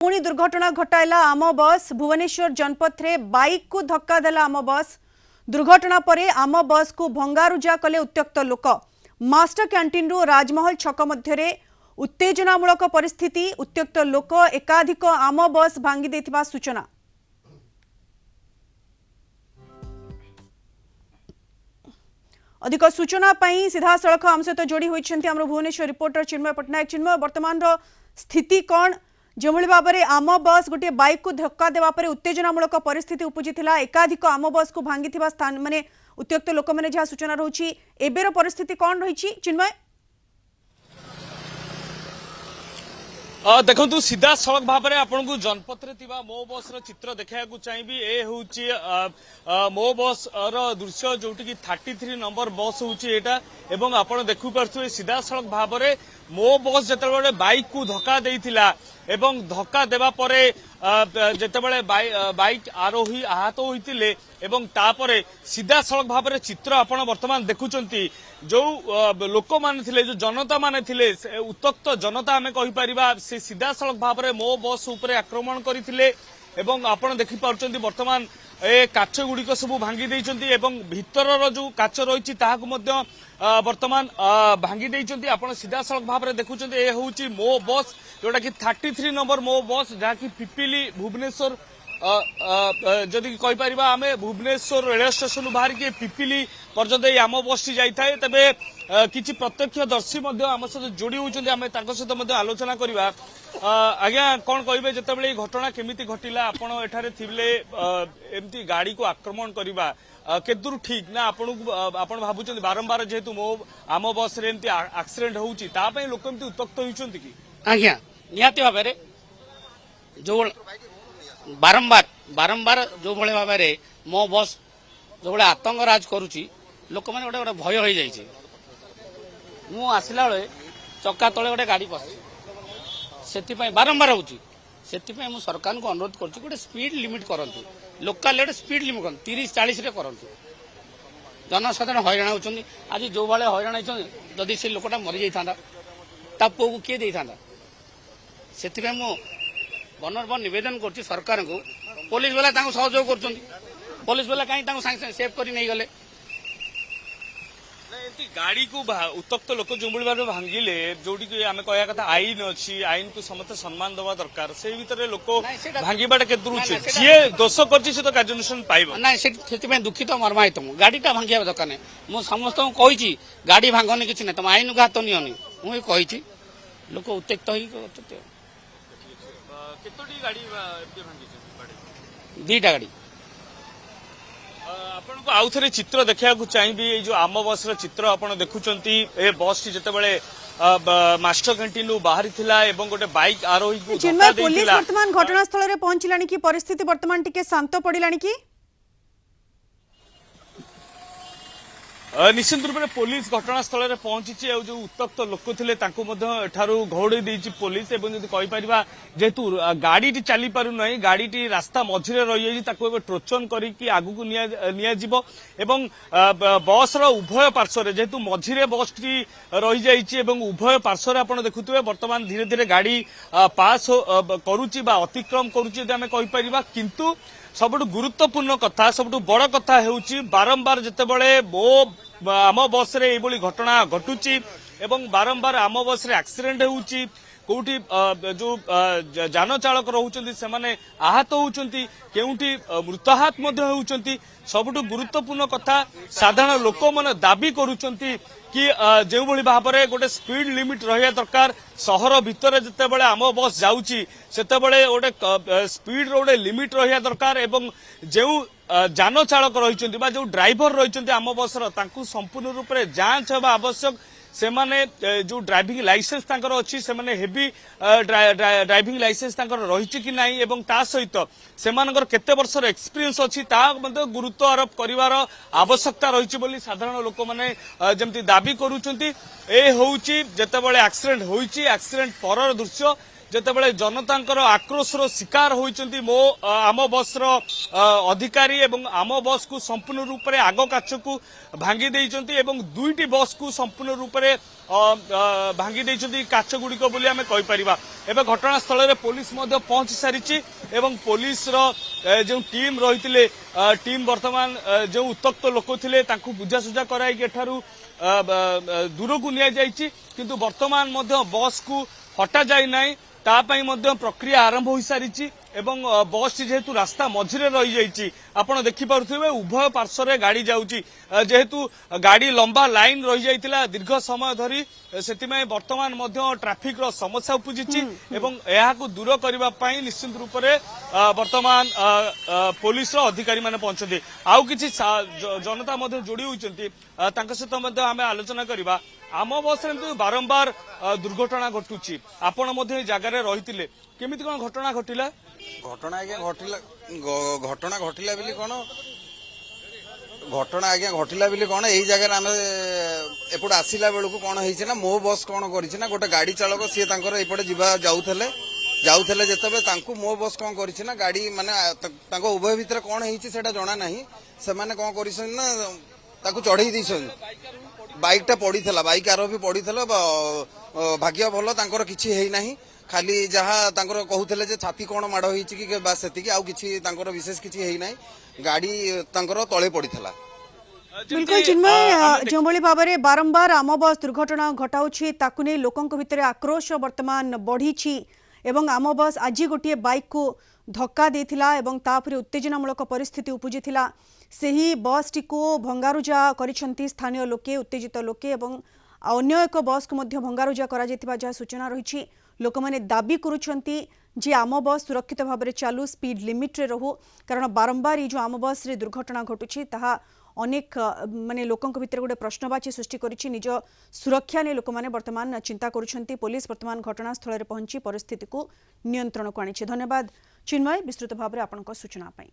पुणी दुर्घटना घटाइला आम बस भुवनेश्वर जनपथ रे बाइक को धक्का देला आम बस। दुर्घटना परे आम बस को भंगारुजा कले उत्त्यक्त लोक। मास्टर कैंटीन रु राजमहल छक मध्य उत्तेजनामूलक परिस्थिति। उत्त्यक्त लोक एकाधिक आम बस भांगी देथिबा सूचना। अधिक सूचना पाई सीधा सड़क आम सहित जोड़ी होइछन्ती हमर भुवनेश्वर रिपोर्टर चिन्मय पटनायक। चिन्मय, वर्तमान स्थिति कौन? जो भाव में आम बस गोटे बाइक को धक्का देवा पर उत्तेजनामूलक परिस्थिति उपजी एकाधिक आम बस को भांगी स्थान माने उत्त्यक्त लोक मैंने जहाँ सूचना रही एबेर परिस्थिति कौन रही चिन्मय? देखु सीधा सड़क भाव में आपन को जनपथ रे मो बस चित्र देखा चाहिए। ए हूँ मो बस दृश्य जोटि की 33 नंबर बस हूँ आपड़ देखिपे सीधा सड़क भाव में मो बस जिते बाइक को धक्का देइथिला एवं धक्का देवा परे जितेबाला बाइक आरोही आहत होइतिले एवं तापरे सीधा सड़क भाव में चित्र आपण वर्तमान देखुचंती। जो लोक माने थिले जो जनता माने थिले उत्तक्त जनता आमे कहि परिबा से सीधा सड़क भाव में मो बस उपरे आक्रमण करथिले एवं आपण देखि पाउचंती वर्तमान ए काच गुड़िक सब भांगी देइचंती एवं भितर जो काच रही वर्तमान भांगी देइचंती। आपण सीधा सड़क भाव में देखुचंती ए होउची मो बस जोटा कि 33 नंबर मो बस जहाँ कि पिपिली भुवनेश्वर जदि कहीपर आम भुवनेश्वर रेल स्टेशन बाहर के पिपिली पर्यंत आम बस टी जाए तेरे किसी प्रत्यक्षदर्शी आम सहित जोड़ी होती आम सहित आलोचना करवा। आज्ञा कौन कहे जिते घटना केमी घटला आपण एठारे थिले एमती गाड़ी को आक्रमण करवा केदूर ठीक ना आपण भावुं बारंबार जेहेतु मो आम बस रे एमती एक्सीडेंट होउची तापई लोक एमती उत्तक्त होइछंती कि? आज्ञा निहाती भाव में जो बारंबार बारंबार जो भाई भाव में मो बस जो भाई आतंक राज करुच्ची लोक मैंने गोटे भय हो जाइए। मु आसला बेले चक्का तले गोटे गाड़ी पशे से बारंबार होची से सरकार को अनुरोध करुच्ची गोटे स्पीड लिमिट करंतु लोकाल गोटे स्पीड लिमिट कर 30-40 रे करंतु जनसाधारण हैरान होती। आज जो भाई हैरान होती जदि से लोकटा मरी जाता ता पुओ को किए देता से बनर्बन निवेदन कर सरकार को पुलिस वाला सहयोग कर पुलिस वाला कहीं सागे सेफ कर नहीं गले गाड़ी को उत्तक्त लोक जो भाव भांगिले जोटी की आम कह कथा आईन अच्छी आईन को समस्त सम्मान दवा दरकार से भीतर लोक भांगीबाटा के जी दोष कर कार्यानुष्ठान पाइब ना से दुखित मर्माहित गाड़ीटा भांगा दरकार नहीं। मुझे समस्त कही गाड़ी भांगनी किसी ना तुम आईन को हाथ नियनि मुझे कही लोक उत्तेक्त दीटा गाड़ी आपन को आउ थे चित्र देखा चाहिए। जो आम बस चित्र आपड़ देखुंती ए बस टी जिते मास्टर कैंटीन बाहरी थिला एवं गोटे बाइक आरोही को चिन्मय, पुलिस वर्तमान घटनास्थल रे पहुंचलानी कि परिस्थिति वर्तमान टिके शांत पड़िलानी कि? निश्चित रूप में पुलिस घटनास्थल में पहुंची जो उत्तक्त लोक थे घौड़े देती पुलिस एवं जब कहीपर जेहेतु गाड़ी चली पार ना गाड़ी रास्ता मझे रही टोचन करके आगू एवं बस उभय पार्श्व जेहेतु मझे बस टी रही जाइए उभय पार्श्व आप देखुए वर्तमान धीरे धीरे गाड़ी पास करुच्ची अतिक्रम करुच्ची आम कहीपर किंतु सबुठ गुरुत्वपूर्ण कथा सबुठ बड़ कथा हेउची बारंबार जितेबाला मो आम बस रे एभली घटना घटुची एवं बारंबार आम बस रे एक्सीडेंट हेउची कोठी जो जान चालक रहउचंती से माने आहत होउचंती केउठी मृताहत मध्य होउचंती सबुठ गुरुत्वपूर्ण कथा साधारण लोक माने दाबी करूचंती कि जो भाई भाव में गोटे स्पीड लिमिट रहा दरकार सहर भितर जितेबाला आम बस जाऊँगी सेतेबाला गोटे स्पीड गोटे लिमिट रहा दरकार एवं जो जान चालक रही जो ड्राइवर रही आम बस संपूर्ण रूप से जांच होगा आवश्यक से माने जो ड्राइविंग लाइसेंस तांकर अच्छी से माने हेवी ड्राइविंग लाइसेंस तांकर रही कि नहीं एवं ता सहित से मानकर केते वर्षर एक्सपीरियंस अच्छी ता गुरुत्व आरोप करिवार आवश्यकता रही बोली साधारण लोक माने जमती दाबी करूचंती। ए होउची जेतेबेले एक्सीडेंट होइची एक्सीडेंट पर दृश्य ଯେତେବେଳେ ଜନତାଙ୍କର ଆକ୍ରୋଶର ଶିକାର ହୋଇଛନ୍ତି ମୋ ଆମ ବସ୍ର ଅଧିକାରୀ ଏବଂ ଆମ ବସ୍କୁ ସମ୍ପୂର୍ଣ୍ଣ ରୂପରେ ଆଗ କାଚକୁ ଭାଙ୍ଗି ଦେଇଛନ୍ତି ଏବଂ ଦୁଇଟି ବସ୍କୁ ସମ୍ପୂର୍ଣ୍ଣ ରୂପରେ ଭାଙ୍ଗି ଦେଇଛନ୍ତି କାଚ ଗୁଡ଼ିକ ବୋଲି ଆମେ କହିପାରିବା। ଏବେ ଘଟଣାସ୍ଥଳରେ ପୋଲିସ ମଧ୍ୟ ପହଞ୍ଚି ସାରିଛି ଏବଂ ପୋଲିସର ଯେଉଁ ଟିମ୍ ରହିଥିଲେ ଟିମ୍ ବର୍ତ୍ତମାନ ଯେଉଁ ଉତ୍ତ୍ୟକ୍ତ ଲୋକ ଥିଲେ ତାଙ୍କୁ ବୁଝାସୁଝା କରାଇକି ଏଠାରୁ ଦୂରକୁ ନିଆଯାଇଛି କିନ୍ତୁ ବର୍ତ୍ତମାନ ମଧ୍ୟ ବସ୍କୁ ହଟାଯାଇ ନାହିଁ ତା ପାଇଁ ମଧ୍ୟ ପ୍ରକ୍ରିୟା ଆରମ୍ଭ ହୋଇସାରିଛି ଏବଂ ବସ୍ଟି ଯେହେତୁ ରାସ୍ତା ମଝିରେ ରହିଯାଇଛି ଆପଣ ଦେଖିପାରୁଥିବେ ଉଭୟ ପାର୍ଶ୍ୱରେ ଗାଡ଼ି ଯାଉଛି ଯେହେତୁ ଗାଡ଼ି ଲମ୍ବା ଲାଇନ୍ ରହିଯାଇଥିଲା ଦୀର୍ଘ ସମୟ ଧରି ସେଥିପାଇଁ ବର୍ତ୍ତମାନ ମଧ୍ୟ ଟ୍ରାଫିକର ସମସ୍ୟା ଉପୁଜିଛି ଏବଂ ଏହାକୁ ଦୂର କରିବା ପାଇଁ ନିଶ୍ଚିତ ରୂପରେ ବର୍ତ୍ତମାନ ପୋଲିସର ଅଧିକାରୀମାନେ ପହଞ୍ଚନ୍ତି। ଆଉ କିଛି ଜନତା ମଧ୍ୟ ଯୋଡ଼ି ହୋଇଛନ୍ତି ତାଙ୍କ ସହିତ ମଧ୍ୟ ଆମେ ଆଲୋଚନା କରିବା। ଆମ ବସ୍ରେ ଏମିତି ବାରମ୍ବାର ଦୁର୍ଘଟଣା ଘଟୁଛି ଆପଣ ମଧ୍ୟ ଏ ଜାଗାରେ ରହିଥିଲେ କେମିତି କଣ ଘଟଣା ଘଟିଲା? ଘଟଣା ଆଜ୍ଞା ଘଟଣା ଘଟିଲା ବୋଲି କଣ ଘଟଣା ଆଜ୍ଞା ଘଟିଲା ବୋଲି କଣ ଏଇ ଜାଗାରେ ଆମେ ଏପଟେ ଆସିଲା ବେଳକୁ କଣ ହେଇଛି ନା ମୋ ବସ୍ କଣ କରିଛି ନା ଗୋଟେ ଗାଡି ଚାଳକ ସିଏ ତାଙ୍କର ଏପଟେ ଯାଉଥିଲେ ଯେତେବେଳେ ତାଙ୍କୁ ମୋ ବସ୍ କଣ କରିଛି ନା ଗାଡି ମାନେ ତାଙ୍କ ଉଭୟ ଭିତରେ କଣ ହେଇଛି ସେଟା ଜଣା ନାହିଁ ସେମାନେ କଣ କରିଛନ୍ତି ନା ତାକୁ ଚଢେଇ ଦେଇଛନ୍ତି ବାଇକ୍ ଟା ପଡିଥିଲା ବାଇକ୍ ଆରୋହୀ ପଡିଥିଲା ଭାଗ୍ୟ ଭଲ ତାଙ୍କର କିଛି ହେଇନାହିଁ ଖାଲି ଯାହା ତାଙ୍କର କହୁଥିଲେ ଯେ ଛାତି କଣ ମାଡ଼ ହେଇଛି କି ବାସ୍ ସେତିକି ଆଉ କିଛି ତାଙ୍କର ବିଶେଷ କିଛି ହେଇନାହିଁ ଗାଡି ତାଙ୍କର ତଳେ ପଡିଥିଲା। बिल्कुल चिन्मय जो भाव में बारंबार आम बस दुर्घटना घटाऊँ ताकू नहीं लोकों भितर आक्रोश वर्तमान बढ़ी एवं आम बस आज गोटे बाइक को धक्का देथिला एवं तापर उत्तेजनामूलक परिस्थिति उपजी सही बस टी को भंगारुजा करिसेंती स्थानीय लोके उत्तेजित लोके एवं अन्य एक बस को मध्य भंगारुजा करा जैतिबा जहा सूचना रही लोक मैंने दाबी करुछंती जे आम बस सुरक्षित भाव में चालू स्पीड लिमिट रे रहू कारण बारंबार ये जो आम बस रे दुर्घटना घटुची ताहा अनेक माने लोकों भितर गोटे प्रश्नवाची सृष्टि करिछि निज सुरक्षा ने लोक मैंने वर्तमान चिंता करुछंती पुलिस वर्तमान घटनास्थल में पहुंची परिस्थिति को नियंत्रण को आनी। धन्यवाद चिन्मय विस्तृत भाव में आपनक सूचना पाई।